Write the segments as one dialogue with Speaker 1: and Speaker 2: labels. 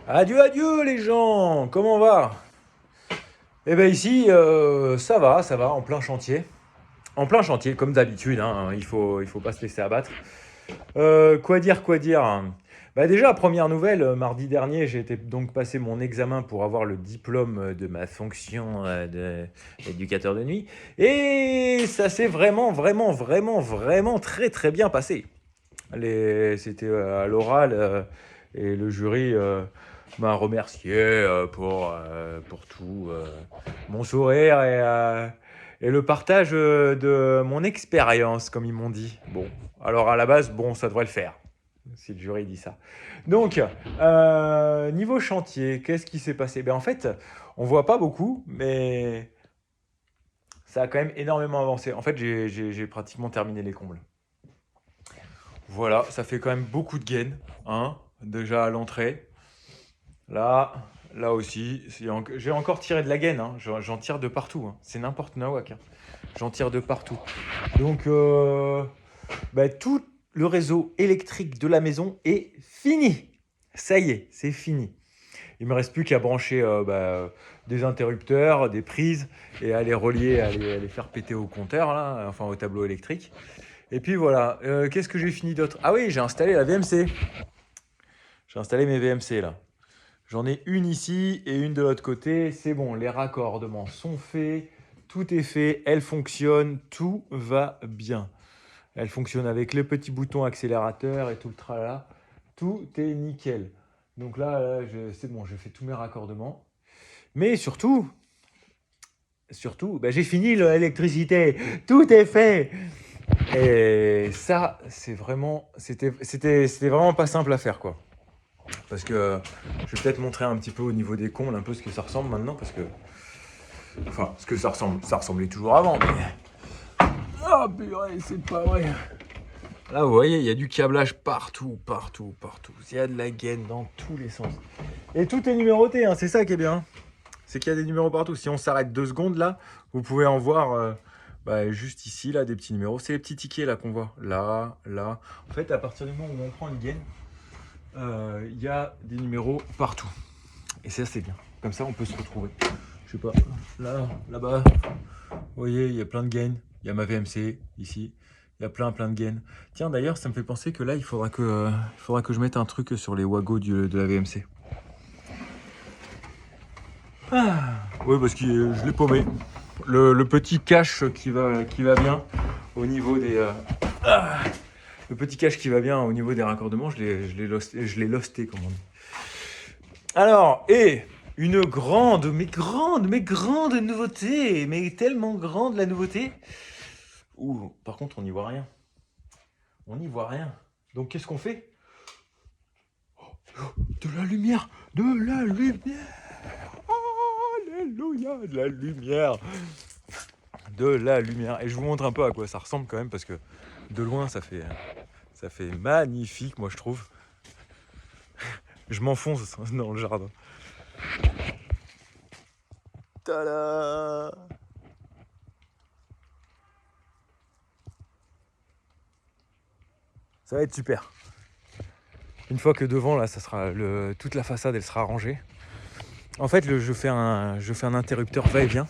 Speaker 1: Adieu, adieu les gens, comment va? Eh bien ici, ça va, en plein chantier. En plein chantier, comme d'habitude, hein, il faut pas se laisser abattre. Quoi dire? Bah déjà, première nouvelle, mardi dernier, j'ai été donc passer mon examen pour avoir le diplôme de ma fonction d'éducateur de nuit. Et ça s'est vraiment très très bien passé. C'était à l'oral et le jury m'a remercié pour tout, mon sourire et le partage de mon expérience, comme ils m'ont dit. Bon, alors à la base, bon, ça devrait le faire, si le jury dit ça. Donc, niveau chantier, qu'est-ce qui s'est passé? Ben, en fait, on voit pas beaucoup, mais ça a quand même énormément avancé. En fait, j'ai pratiquement terminé les combles. Voilà, ça fait quand même beaucoup de gains, hein, déjà à l'entrée. Là, là aussi, j'ai encore tiré de la gaine, hein, j'en tire de partout, hein. C'est n'importe nawak, hein. J'en tire de partout. Donc, bah, tout le réseau électrique de la maison est fini. Ça y est, c'est fini. Il me reste plus qu'à brancher des interrupteurs, des prises et à les relier, à les faire péter au compteur, là, enfin au tableau électrique. Et puis voilà, qu'est-ce que j'ai fini d'autre? Ah oui, j'ai installé la VMC. J'ai installé mes VMC là. J'en ai une ici et une de l'autre côté. C'est bon, les raccordements sont faits. Tout est fait, elle fonctionne, tout va bien. Elle fonctionne avec les petits boutons accélérateur et tout le tralala. Tout est nickel. Donc c'est bon, j'ai fait tous mes raccordements. Mais surtout, bah, j'ai fini l'électricité. Tout est fait. Et ça, c'était vraiment pas simple à faire, quoi. Parce que je vais peut-être montrer un petit peu au niveau des combles un peu ce que ça ressemble maintenant, parce que, enfin, ce que ça ressemblait toujours avant. Mais... oh purée, c'est pas vrai. Là, vous voyez, il y a du câblage partout. Il y a de la gaine dans tous les sens. Et tout est numéroté, hein, c'est ça qui est bien. C'est qu'il y a des numéros partout. Si on s'arrête 2 secondes là, vous pouvez en voir juste ici, là, des petits numéros. C'est les petits tickets là qu'on voit. Là, là. En fait, à partir du moment où on prend une gaine, il y a des numéros partout. Et ça, c'est bien. Comme ça, on peut se retrouver. Je sais pas, là, là-bas, vous voyez, il y a plein de gaines. Il y a ma VMC, ici. Il y a plein de gaines. Tiens, d'ailleurs, ça me fait penser que là, il faudra que je mette un truc sur les wagos de la VMC. Ah, oui, parce que je l'ai paumé. Le petit cache qui va bien au niveau des... le petit cache qui va bien au niveau des raccordements, je l'ai losté, comme on dit. Alors, et une mais grande nouveauté, mais tellement grande la nouveauté. Ouh, par contre, on n'y voit rien. On n'y voit rien. Donc, qu'est-ce qu'on fait? De la lumière! De la lumière! Alléluia! De la lumière! De la lumière. Et je vous montre un peu à quoi ça ressemble quand même, parce que de loin, ça fait magnifique, moi, je trouve. Je m'enfonce dans le jardin. Tada! Ça va être super. Une fois que devant, là, ça sera toute la façade, elle sera rangée. En fait, je fais un interrupteur va-et-vient.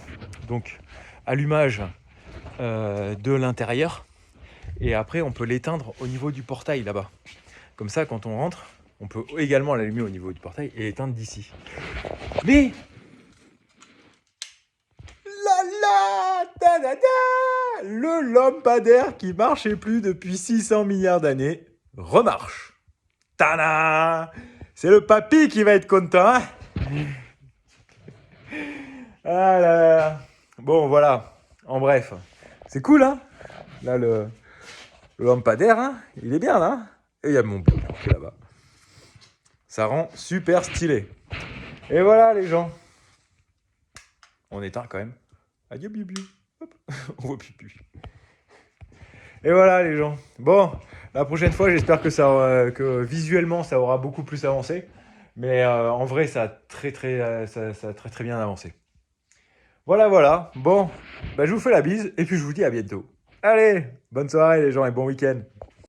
Speaker 1: Donc, allumage de l'intérieur. Et après, on peut l'éteindre au niveau du portail, là-bas. Comme ça, quand on rentre, on peut également l'allumer au niveau du portail et l'éteindre d'ici. Mais... le lampadaire qui marchait plus depuis 600 milliards d'années remarche. Tada! C'est le papy qui va être content, hein? Ah là là. Bon, voilà. En bref. C'est cool, hein? Là, le lampadaire, hein, il est bien, là. Et il y a mon bleu qui est là-bas. Ça rend super stylé. Et voilà, les gens. On éteint quand même. Adieu, bibi. Hop. On voit pipi. Et voilà, les gens. Bon, la prochaine fois, j'espère que visuellement, ça aura beaucoup plus avancé. Mais en vrai, ça a ça a très bien avancé. Voilà. Bon, bah, je vous fais la bise et puis je vous dis à bientôt. Allez, bonne soirée les gens et bon week-end.